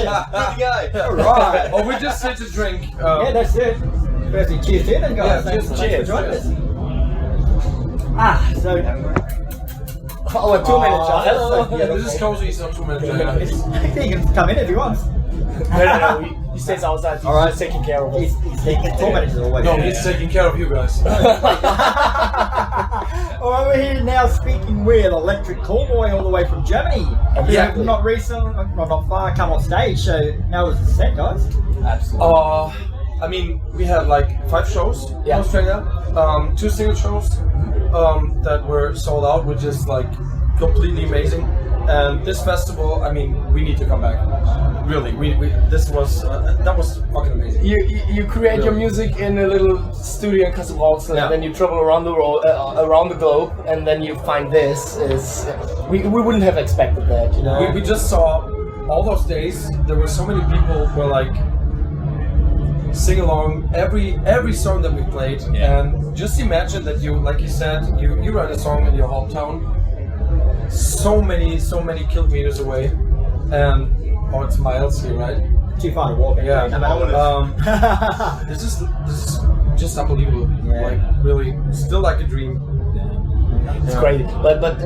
Good guy. Alright. Or we just sit to drink. Yeah, that's it. Firstly, cheers to then, guys. Yeah, Thanks for joining us. cheers. Oh, a 2 minute shot. Hello. So, Yeah, this is cozy, so 2 minutes. He can come in if he wants. No, he stays outside. He's Alright. taking care of us. He's taking 2 minutes always. No, he's taking care of you guys. Alright, we're here now speaking with Electric Callboy all the way from Germany. Exactly. Not recently, not far, come on stage, so now it's the set, guys. Absolutely. I mean, we had like 5 shows in Yeah. Australia, 2 single shows that were sold out, which is like completely amazing. And this festival, I mean, we need to come back. Really, this was that was fucking amazing. You create your music in a little studio in Casablanca, Yeah. and then you travel around the world, around the globe, and then you find this. We wouldn't have expected that, you know. We just saw all those days. There were so many people who were like sing along every song that we played, and just imagine that you, like you said, you write a song in your hometown, so many kilometers away, and it's miles here, right? Too far to walk. Yeah. No matter what it is. This is just unbelievable. Yeah. Like really, still like a dream. It's great. But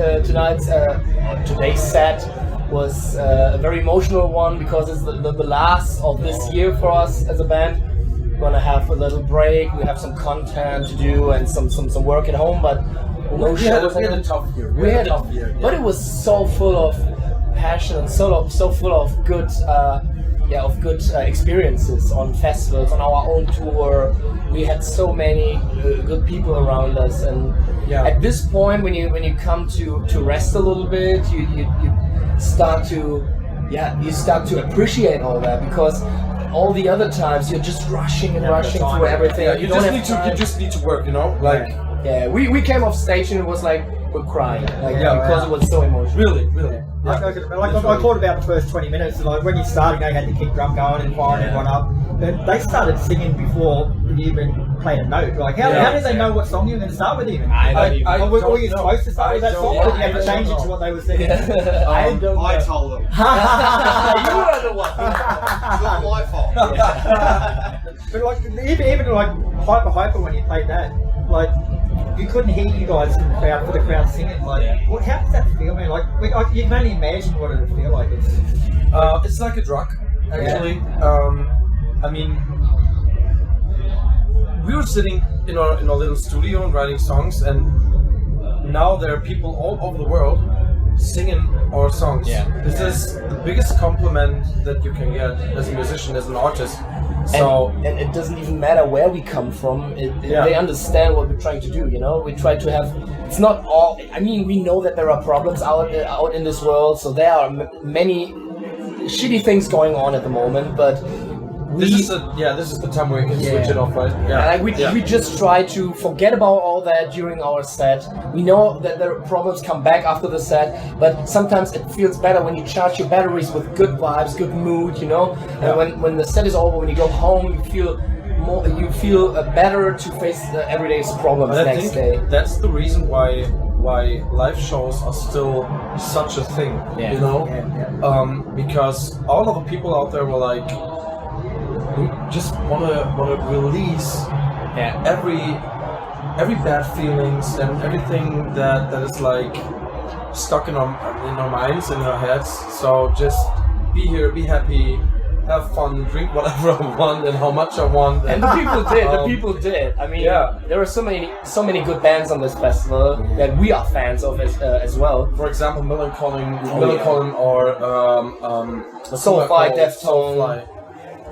today's set was a very emotional one because it's the last of this year for us as a band. We're gonna have a little break. We have some content to do and some work at home, but no We had shows. a tough year. We had a tough year, but it was so full of passion and so full of good experiences on festivals, on our own tour. We had so many good people around us, and at this point, when you come to rest a little bit, you start to appreciate all that, because all the other times you're just rushing through everything. Yeah, you just need to work, you know, like. Yeah, we came off stage and it was like we're crying, because it was so emotional. Really. I caught about the first 20 minutes, like when you started, they had the kick drum going and firing everyone up. But they started singing before you even played a note. Like, how did they know what song you were going to start with even? I were you supposed to start with that song, or did you have to change it to what they were singing? I told them. You were the one. It's not my fault. But like, even like hyper when you played that, like, you couldn't hear you guys in the crowd, for the crowd singing. Like, how does that feel, man? Like, you can only imagine what it would feel like. It's like a drug, actually. I mean, we were sitting in our little studio and writing songs, and now there are people all over the world singing our songs. Yeah. This is the biggest compliment that you can get as a musician, as an artist. So and it doesn't even matter where we come from. They understand what we're trying to do. You know, we try to have. It's not all. I mean, we know that there are problems out in this world. So there are many shitty things going on at the moment. But this is the time where you can switch it off, right? We just try to forget about all that during our set. We know that the problems come back after the set, but sometimes it feels better when you charge your batteries with good vibes, good mood, you know. And when the set is over, when you go home, you feel better to face the everyday's problems next day. That's the reason why live shows are still such a thing, you know. Because all of the people out there were like, we just want to release every bad feelings and everything that is like stuck in our minds, in our heads. So just be here, be happy, have fun, drink whatever I want and how much I want. And the people did. I mean, there are so many good bands on this festival that we are fans of as well. For example, Melancholy or Soulfly, Deftone.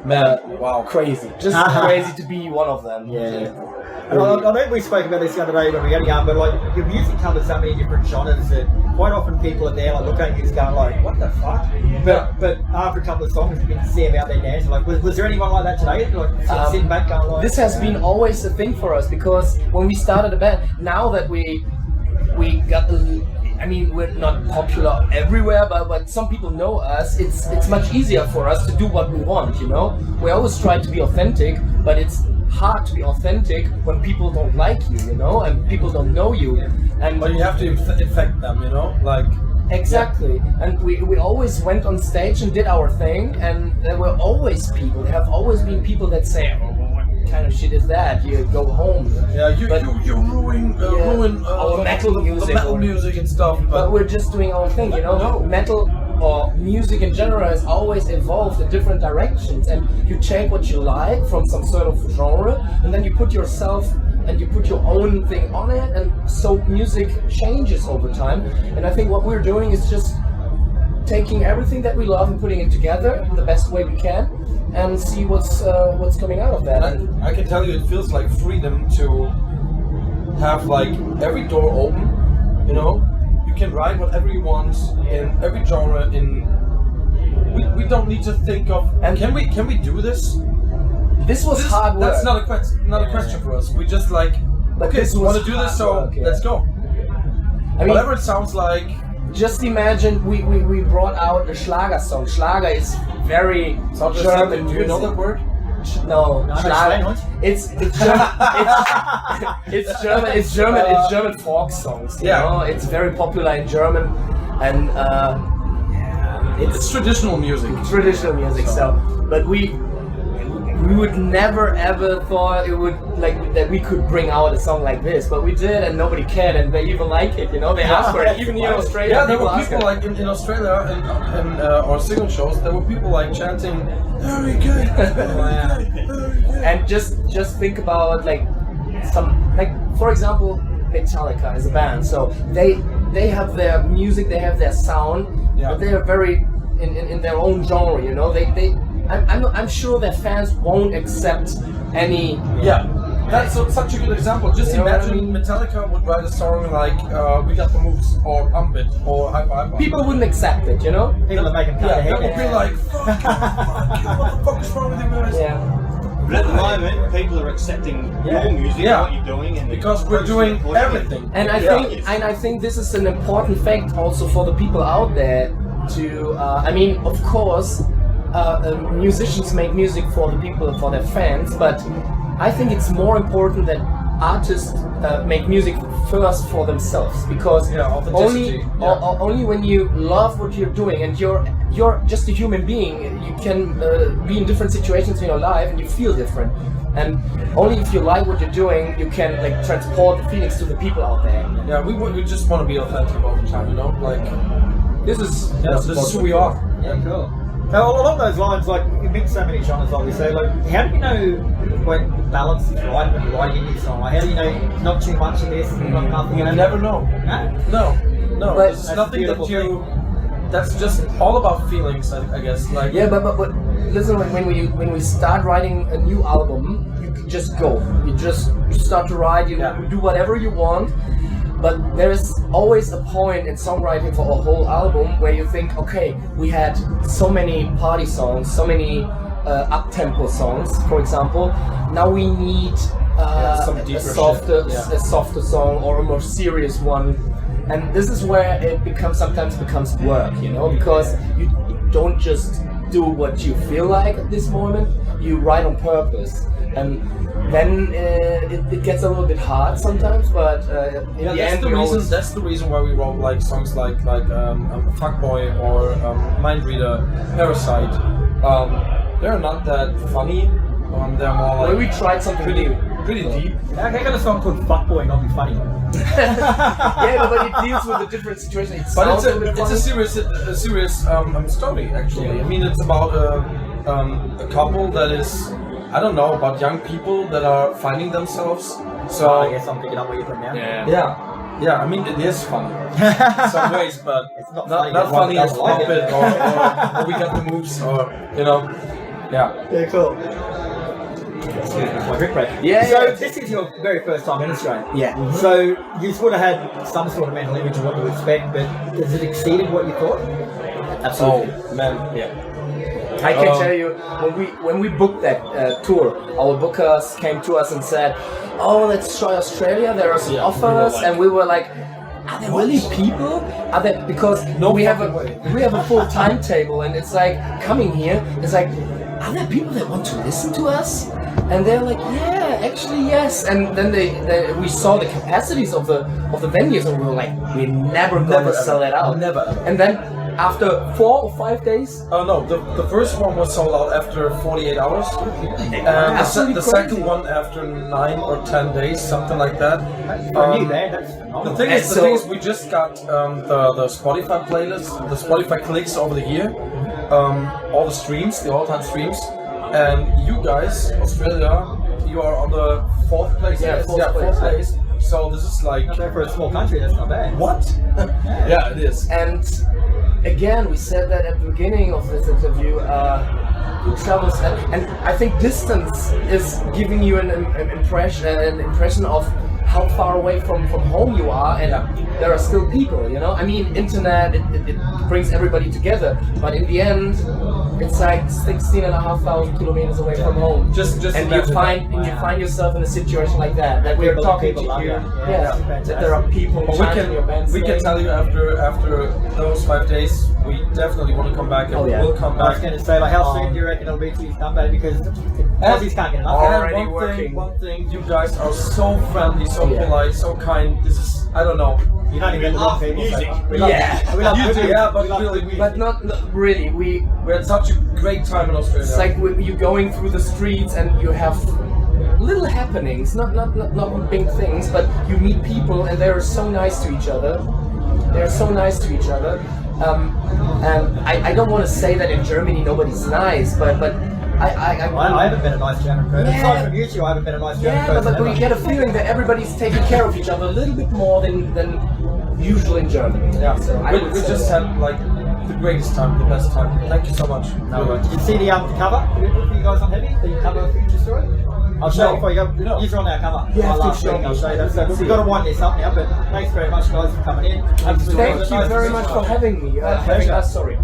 Man, wow, crazy! Just crazy to be one of them. Yeah. And I know we spoke about this the other day when we got young, but like your music covers so many different genres that quite often people are there like looking at you just going like, what the fuck? But after a couple of songs you can see them out there dancing. Like, was there anyone like that today? Like sort of sitting back going like, this has been always a thing for us, because when we started a band, now that we got I mean, we're not popular everywhere, but some people know us. It's much easier for us to do what we want, you know? We always try to be authentic, but it's hard to be authentic when people don't like you, you know? And people don't know you. But you have to infect them, you know? Like, Exactly, and we always went on stage and did our thing, and there were always people. There have always been people that say, "Oh, what kind of shit is that? You go home." Yeah, you ruin our metal music, the metal music and stuff. But we're just doing our thing, you know. No. Metal or music in general has always evolved in different directions, and you take what you like from some sort of genre, and then you put yourself and you put your own thing on it, and so music changes over time. And I think what we're doing is just taking everything that we love and putting it together in the best way we can, and see what's coming out of that. And I can tell you, it feels like freedom to have like every door open. You know, you can write whatever you want in every genre. We don't need to think of, and can we do this? This was hard work. That's not a question for us. We just like, okay, this we want to was do this, so hard work, let's go. I mean, Whatever it sounds like. Just imagine we brought out a Schlager song. Schlager is very German. Do you know that word? No, Schlager. It's German. It's German folk songs. You know, it's very popular in German, and it's traditional music. Traditional music. So, but we would never ever thought it would that we could bring out a song like this, but we did, and nobody cared, and they even like it. You know, they asked for it. Even here in Australia, yeah, there were people like in Australia and our single shows. There were people like chanting, "Very good, very good." And just think about for example, Metallica as a band. So they have their music, they have their sound, but they are very in their own genre. You know, I'm sure their fans won't accept any. Yeah, that's such a good example. Just imagine Metallica would write a song like "We Got the Moves" or "Pump It" or "Hyper Hyper." People wouldn't accept it, you know. People are making fun of that would be like, "Fuck you, what the fuck is wrong with you guys?" Yeah. But at the moment, people are accepting your music, what you're doing, and because we're doing everything. And I think this is an important fact also for the people out there. I mean, of course. Musicians make music for the people, for their fans, but I think it's more important that artists make music first for themselves, because only when you love what you're doing and you're just a human being, you can be in different situations in your life and you feel different, and only if you like what you're doing you can transport the feelings to the people out there. Yeah, we just want to be authentic all the time, you know, like this is who we are. Yeah, cool. So along those lines, like you mix so many genres, like we say, like how do you know when the balance is right when you're writing a new song? Like how do you know not too much of this and not nothing? You never know. No. But it's nothing that you. That's just all about feelings, I guess. Like but listen, when we start writing a new album, you just go. You just start to write. You do whatever you want. But there is always a point in songwriting for a whole album where you think, okay, we had so many party songs, so many up-tempo songs, for example. Now we need a softer song or a more serious one. And this is where it sometimes becomes work, you know, because you don't just do what you feel like at this moment, you write on purpose. And then it gets a little bit hard sometimes, but in the end, that's the reason why we wrote like songs like Fuckboy or Mind Reader, Parasite. They're not that funny. They're more like we tried something pretty deep. How can a song called Fuckboy not be funny? Yeah, but it deals with a different situation. But it's a serious story actually. Yeah. I mean, it's about a couple that is. I don't know, about young people that are finding themselves. So I guess I'm picking up what you're putting down. Yeah. I mean, it is funny in some ways, but it's not funny as Pump It or We Got the Moves or Yeah, cool. Excuse me, my drink break. So this is your very first time in Australia. Yeah. So you sort of had some sort of mental image of what to expect, but has it exceeded what you thought? Absolutely. Oh man, yeah. I can tell you, when we booked that tour, our bookers came to us and said, "Oh, let's try Australia. There are some offers," and we were like, "Are there really people? Are there?" Because we have a full timetable, and it's like coming here. It's like, are there people that want to listen to us? And they're like, yeah, actually yes. And then we saw the capacities of the venues, and we were like, we're never gonna sell it out. Never ever. And then after 4 or 5 days, Oh no, the first one was sold out after 48 hours, and absolutely the crazy. second one after 9 or 10 days, something like that. For you, man, that's phenomenal. The thing is, we just got the Spotify playlist, the Spotify clicks over the year, all the streams, the all-time streams, and you guys, Australia, you are on the 4th place. Yeah, Yes, fourth place. So this is like Okay, for a small country, that's not bad. what? Yeah, it is. and again, we said that at the beginning of this interview. Who travels, and I think distance is giving you an impression of how far away from home you are, and there are still people, you know. I mean, internet it brings everybody together, but in the end, it's like 16,500 kilometers away from home. Just and you find yourself in a situation like that we're talking to people love you. you. Yeah, that there are people But chanting your band's we can name. tell you after those 5 days, we definitely want to come back, and Oh, yeah. we will come I was back. going to say, like, how soon do you reckon it'll be till you come back? Because Aussies can't get enough. Already And working. one thing, you guys are so friendly, so Yeah. polite, so kind. This is, I don't know. You don't even love people. music. We love, Yeah. we love You good do, music. yeah, but We love really, good music. But not really. We had such a great time in Australia. It's like you going through the streets and you have little happenings, not big things, but you meet people and they're so nice to each other. They're so nice to each other. And I don't want to say that in Germany nobody's nice, but I I haven't been a nice German person. Yeah. Aside from you two, I haven't been a nice German yeah, person. but we ever. get a feeling that everybody's taking care of each other a little bit more than usual in Germany. Yeah, So I we would say just that. had like the greatest time, the best time. Thank you so much. No, did you see the cover for you guys on Heavy? The cover of Future Story? I'll show you before you go. No. You're on our cover. You have to last show week, I'll me. show you that. So we've got to wind this up now, but thanks very much, guys, for coming in. Absolutely. Thank you very much for having me. Having us, sorry.